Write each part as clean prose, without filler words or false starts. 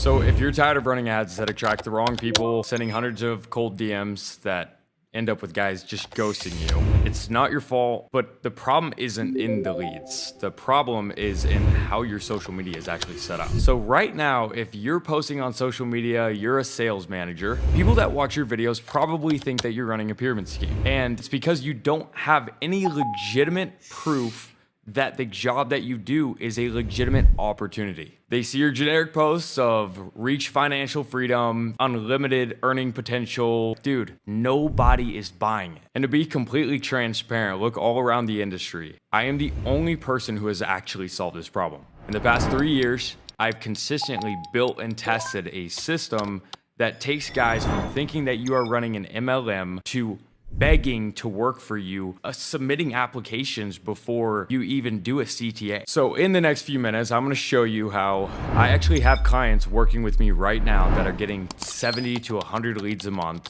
So if you're tired of running ads that attract the wrong people, sending hundreds of cold DMs that end up with guys just ghosting you, it's not your fault, but the problem isn't in the leads. The problem is in how your social media is actually set up. So right now, if you're posting on social media, you're a sales manager, people that watch your videos probably think that you're running a pyramid scheme. And it's because you don't have any legitimate proof that the job that you do is a legitimate opportunity. They see your generic posts of reach financial freedom, unlimited earning potential. Dude, nobody is buying it. And to be completely transparent, look all around the industry. I am the only person who has actually solved this problem. In the past 3 years, I've consistently built and tested a system that takes guys from thinking that you are running an MLM to begging to work for you, submitting applications before you even do a CTA. So in the next few minutes, I'm gonna show you how I actually have clients working with me right now that are getting 70 to 100 leads a month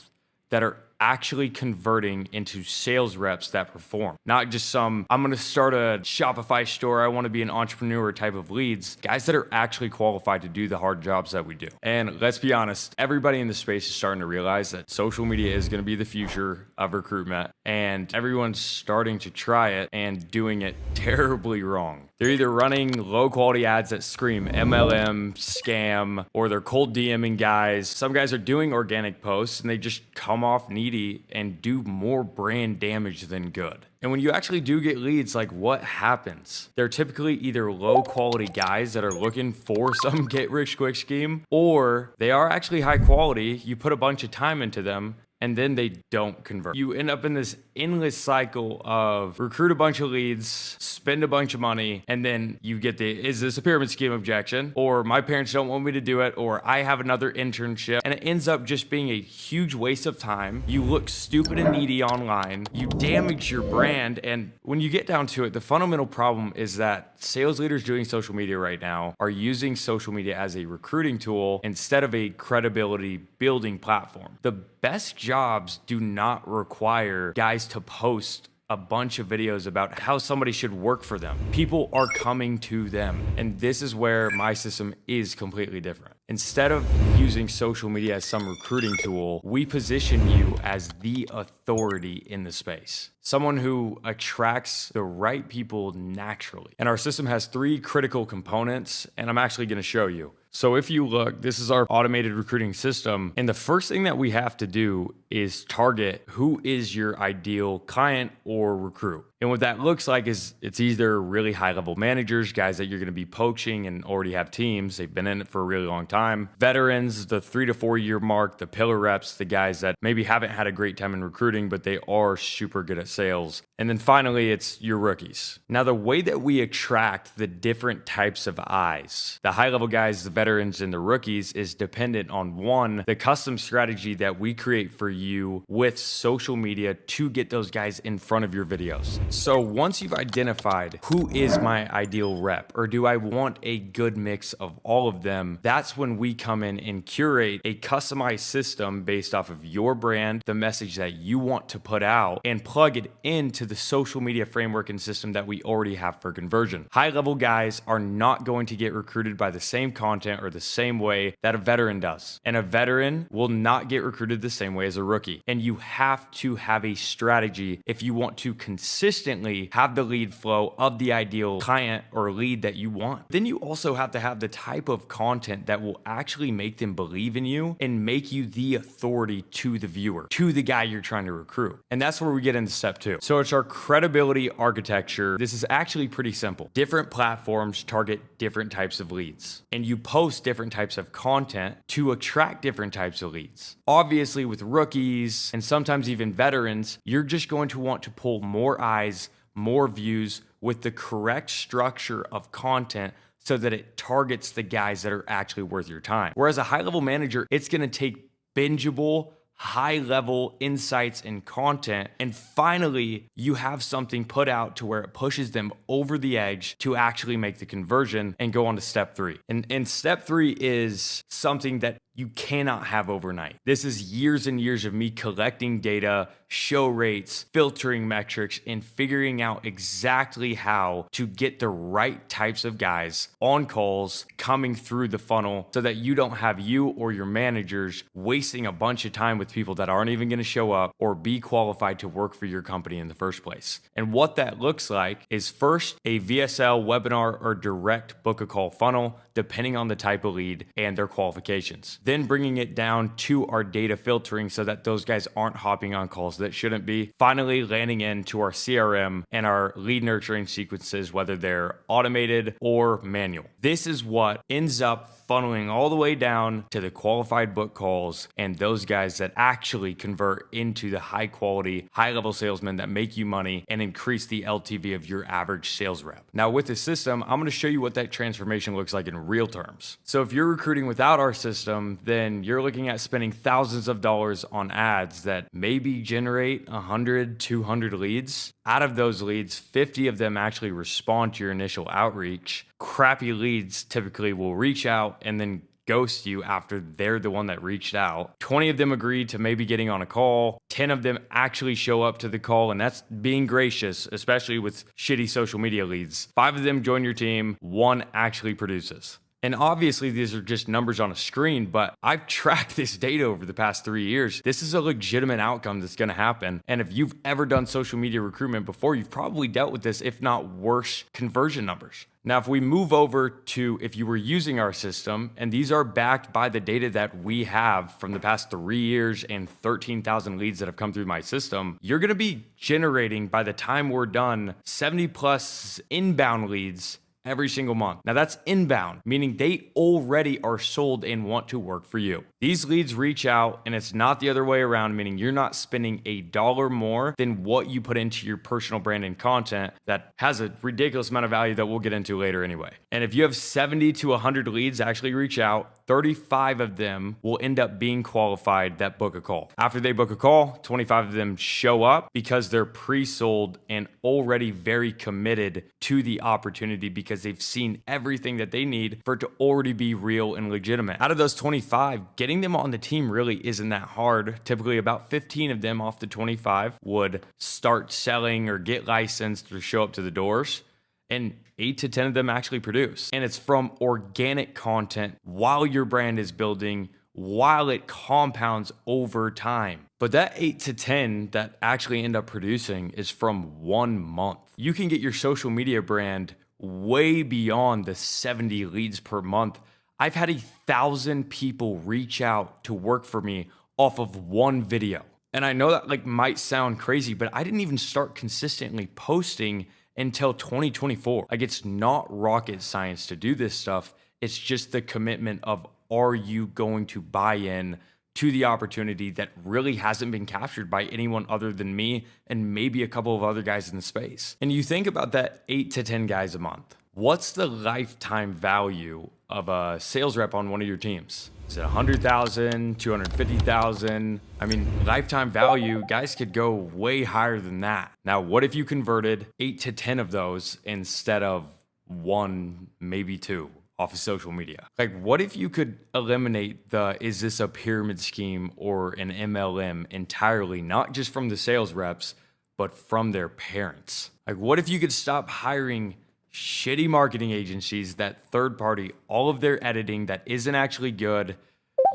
that are actually converting into sales reps that perform. Not just some, I'm gonna start a Shopify store, I wanna be an entrepreneur type of leads. Guys that are actually qualified to do the hard jobs that we do. And let's be honest, everybody in the space is starting to realize that social media is gonna be the future of recruitment, and everyone's starting to try it and doing it terribly wrong. They're either running low quality ads that scream MLM, scam, or they're cold DMing guys. Some guys are doing organic posts and they just come off needy and do more brand damage than good. And when you actually do get leads, like what happens? They're typically either low quality guys that are looking for some get rich quick scheme, or they are actually high quality. You put a bunch of time into them and then they don't convert. You end up in this endless cycle of recruit a bunch of leads, spend a bunch of money, and then you get the, is this a pyramid scheme objection? Or my parents don't want me to do it, or I have another internship. And it ends up just being a huge waste of time. You look stupid and needy online. You damage your brand. And when you get down to it, the fundamental problem is that sales leaders doing social media right now are using social media as a recruiting tool instead of a credibility building platform. The best jobs do not require guys to post a bunch of videos about how somebody should work for them. People are coming to them. And this is where my system is completely different. Instead of using social media as some recruiting tool, we position you as the authority in the space. Someone who attracts the right people naturally. And our system has 3 critical components, and I'm actually gonna show you. So if you look, this is our automated recruiting system. And the first thing that we have to do is target who is your ideal client or recruit. And what that looks like is it's either really high level managers, guys that you're going to be poaching and already have teams. They've been in it for a really long time. Veterans, the 3 to 4 year mark, the pillar reps, the guys that maybe haven't had a great time in recruiting, but they are super good at sales. And then finally, it's your rookies. Now, the way that we attract the different types of eyes, the high level guys, the veterans, and the rookies is dependent on one, the custom strategy that we create for you with social media to get those guys in front of your videos. So once you've identified who is my ideal rep, or do I want a good mix of all of them, that's when we come in and curate a customized system based off of your brand, the message that you want to put out, and plug it into the social media framework and system that we already have for conversion. High level guys are not going to get recruited by the same content or the same way that a veteran does. And a veteran will not get recruited the same way as a rookie. And you have to have a strategy if you want to consistently have the lead flow of the ideal client or lead that you want. Then you also have to have the type of content that will actually make them believe in you and make you the authority to the viewer, to the guy you're trying to recruit. And that's where we get into step 2. So it's our credibility architecture. This is actually pretty simple. Different platforms target different types of leads, and you post different types of content to attract different types of leads. Obviously, with rookies and sometimes even veterans, you're just going to want to pull more eyes, more views with the correct structure of content so that it targets the guys that are actually worth your time. Whereas a high-level manager, it's gonna take bingeable, high-level insights and content, and finally, you have something put out to where it pushes them over the edge to actually make the conversion and go on to step 3. And step 3 is something that you cannot have overnight. This is years and years of me collecting data, show rates, filtering metrics, and figuring out exactly how to get the right types of guys on calls coming through the funnel so that you don't have you or your managers wasting a bunch of time with people that aren't even going to show up or be qualified to work for your company in the first place. And what that looks like is first a VSL, webinar, or direct book a call funnel, depending on the type of lead and their qualifications. Then bringing it down to our data filtering so that those guys aren't hopping on calls that shouldn't be. Finally, landing into our CRM and our lead nurturing sequences, whether they're automated or manual. This is what ends up funneling all the way down to the qualified book calls and those guys that actually convert into the high quality, high level salesmen that make you money and increase the LTV of your average sales rep. Now with the system, I'm going to show you what that transformation looks like in real terms. So if you're recruiting without our system, then you're looking at spending thousands of dollars on ads that maybe generate 100, 200 leads. Out of those leads, 50 of them actually respond to your initial outreach. Crappy leads typically will reach out and then ghost you after they're the one that reached out. 20 of them agree to maybe getting on a call. 10 of them actually show up to the call, and that's being gracious, especially with shitty social media leads. 5 of them join your team. 1 actually produces. And obviously these are just numbers on a screen, but I've tracked this data over the past 3 years. This is a legitimate outcome that's gonna happen. And if you've ever done social media recruitment before, you've probably dealt with this, if not worse, conversion numbers. Now, if we move over to if you were using our system, and these are backed by the data that we have from the past 3 years and 13,000 leads that have come through my system, you're gonna be generating, by the time we're done, 70 plus inbound leads every single month. Now that's inbound, meaning they already are sold and want to work for you. These leads reach out and it's not the other way around, meaning you're not spending $1 more than what you put into your personal brand and content that has a ridiculous amount of value that we'll get into later anyway. And if you have 70 to 100 leads actually reach out, 35 of them will end up being qualified that book a call. After they book a call, 25 of them show up because they're pre-sold and already very committed to the opportunity because they've seen everything that they need for it to already be real and legitimate. Out of those 25, getting them on the team really isn't that hard. Typically about 15 of them off the 25 would start selling or get licensed or show up to the doors. And 8 to 10 of them actually produce. And it's from organic content while your brand is building, while it compounds over time. But that 8 to 10 that actually end up producing is from 1 month. You can get your social media brand way beyond the 70 leads per month. I've had 1,000 people reach out to work for me off of one video. And I know that might sound crazy, but I didn't even start consistently posting until 2024. It's not rocket science to do this stuff. It's just the commitment of, are you going to buy in to the opportunity that really hasn't been captured by anyone other than me and maybe a couple of other guys in the space? And you think about that 8 to 10 guys a month. What's the lifetime value of a sales rep on one of your teams? Is it 100,000, 250,000? I mean, lifetime value, guys could go way higher than that. Now, what if you converted 8 to 10 of those instead of 1, maybe 2 off of social media? What if you could eliminate the, is this a pyramid scheme or an MLM entirely, not just from the sales reps, but from their parents? What if you could stop hiring shitty marketing agencies that third party all of their editing that isn't actually good?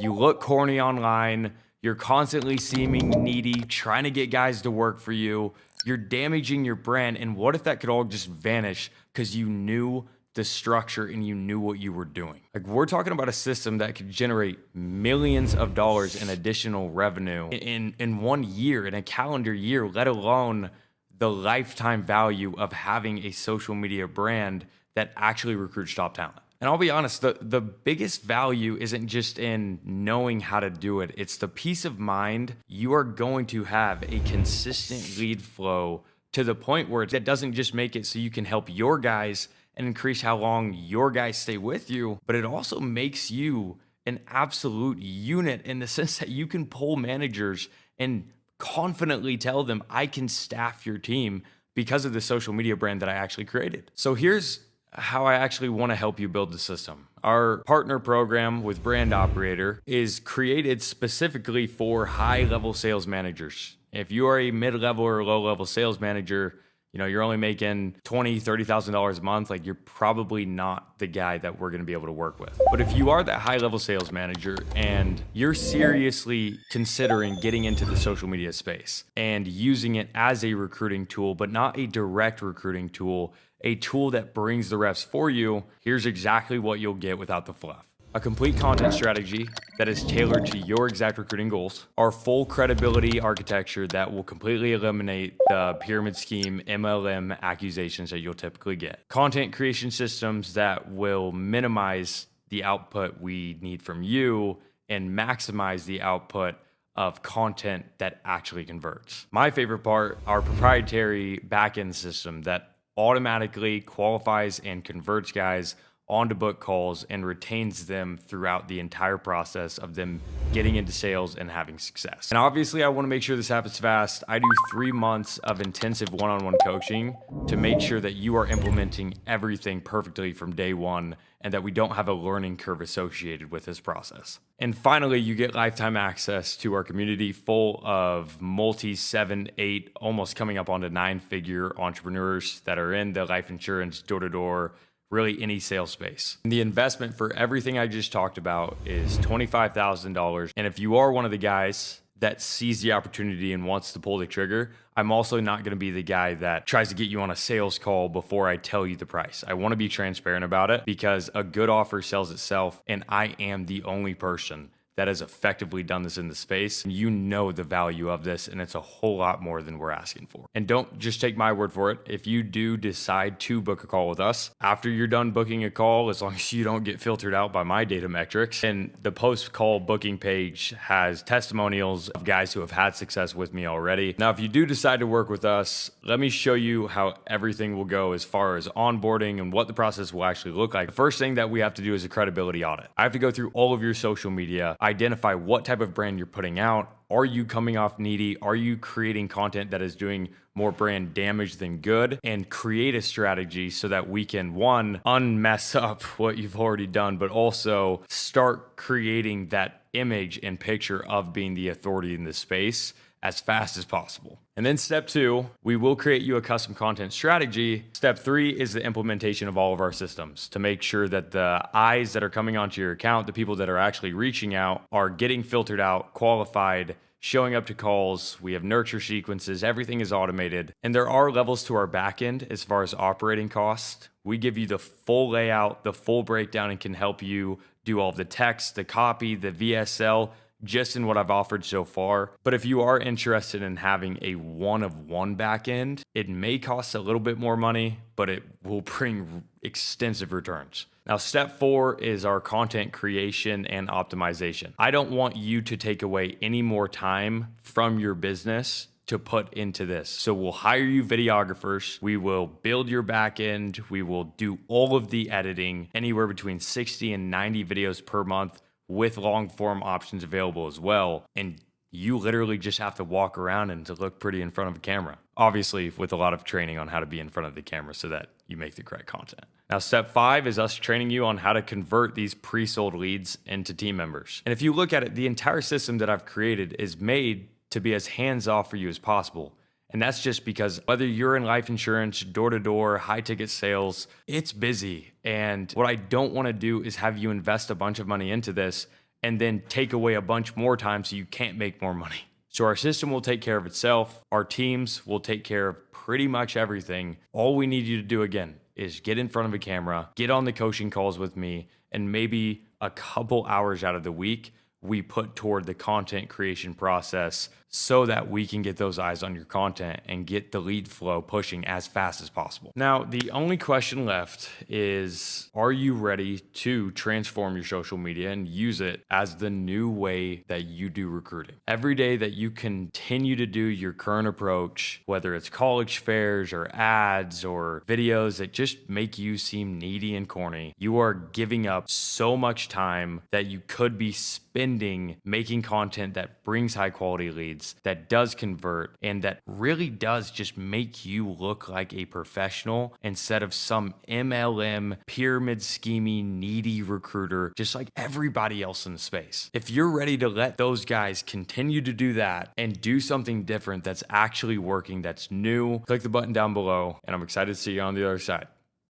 You look corny online, you're constantly seeming needy, trying to get guys to work for you, you're damaging your brand. And what if that could all just vanish because you knew the structure and you knew what you were doing? We're talking about a system that could generate millions of dollars in additional revenue in 1 year, in a calendar year, let alone the lifetime value of having a social media brand that actually recruits top talent. And I'll be honest, the biggest value isn't just in knowing how to do it. It's the peace of mind you are going to have a consistent lead flow to the point where that doesn't just make it so you can help your guys and increase how long your guys stay with you, but it also makes you an absolute unit in the sense that you can pull managers and confidently tell them, I can staff your team because of the social media brand that I actually created. So here's how I actually want to help you build the system. Our partner program with Brand Operator is created specifically for high-level sales managers. If you are a mid-level or low-level sales manager, you're only making $20,000, $30,000 a month, like you're probably not the guy that we're going to be able to work with. But if you are that high-level sales manager and you're seriously considering getting into the social media space and using it as a recruiting tool, but not a direct recruiting tool, a tool that brings the reps for you, here's exactly what you'll get without the fluff. A complete content strategy that is tailored to your exact recruiting goals, our full credibility architecture that will completely eliminate the pyramid scheme MLM accusations that you'll typically get, content creation systems that will minimize the output we need from you and maximize the output of content that actually converts. My favorite part, our proprietary backend system that automatically qualifies and converts guys onto book calls and retains them throughout the entire process of them getting into sales and having success. And obviously, I want to make sure this happens fast. I do 3 months of intensive one-on-one coaching to make sure that you are implementing everything perfectly from day one and that we don't have a learning curve associated with this process. And finally, you get lifetime access to our community full of multi-7, 8, almost coming up onto 9-figure entrepreneurs that are in the life insurance door-to-door, really any sales space. And the investment for everything I just talked about is $25,000. And if you are one of the guys that sees the opportunity and wants to pull the trigger, I'm also not going to be the guy that tries to get you on a sales call before I tell you the price. I want to be transparent about it because a good offer sells itself, and I am the only person that has effectively done this in the space. You know the value of this, and it's a whole lot more than we're asking for. And don't just take my word for it. If you do decide to book a call with us, after you're done booking a call, as long as you don't get filtered out by my data metrics, and the post-call booking page has testimonials of guys who have had success with me already. Now, if you do decide to work with us, let me show you how everything will go as far as onboarding and what the process will actually look like. The first thing that we have to do is a credibility audit. I have to go through all of your social media, identify what type of brand you're putting out. Are you coming off needy? Are you creating content that is doing more brand damage than good? And create a strategy so that we can, one, unmess up what you've already done, but also start creating that image and picture of being the authority in this space as fast as possible. And then step 2, we will create you a custom content strategy. Step 3 is the implementation of all of our systems to make sure that the eyes that are coming onto your account, the people that are actually reaching out, are getting filtered out, qualified, showing up to calls. We have nurture sequences. Everything is automated. And there are levels to our backend as far as operating costs. We give you the full layout, the full breakdown, and can help you do all the text, the copy, the VSL, just in what I've offered so far. But if you are interested in having a one-of-one backend, it may cost a little bit more money, but it will bring extensive returns. Now, step 4 is our content creation and optimization. I don't want you to take away any more time from your business to put into this. So we'll hire you videographers. We will build your backend. We will do all of the editing, anywhere between 60 and 90 videos per month, with long form options available as well. And you literally just have to walk around and to look pretty in front of a camera. Obviously, with a lot of training on how to be in front of the camera so that you make the correct content. Now, step 5 is us training you on how to convert these pre-sold leads into team members. And if you look at it, the entire system that I've created is made to be as hands-off for you as possible. And that's just because whether you're in life insurance, door-to-door, high-ticket sales, it's busy. And what I don't want to do is have you invest a bunch of money into this and then take away a bunch more time so you can't make more money. So our system will take care of itself. Our teams will take care of pretty much everything. All we need you to do, again, is get in front of a camera, get on the coaching calls with me, and maybe a couple hours out of the week we put toward the content creation process so that we can get those eyes on your content and get the lead flow pushing as fast as possible. Now, the only question left is, are you ready to transform your social media and use it as the new way that you do recruiting? Every day that you continue to do your current approach, whether it's college fairs or ads or videos that just make you seem needy and corny, you are giving up so much time that you could be spending making content that brings high quality leads leads, that does convert, and that really does just make you look like a professional instead of some MLM, pyramid scheming, needy recruiter, just like everybody else in the space. If you're ready to let those guys continue to do that and do something different that's actually working, that's new, click the button down below, and I'm excited to see you on the other side.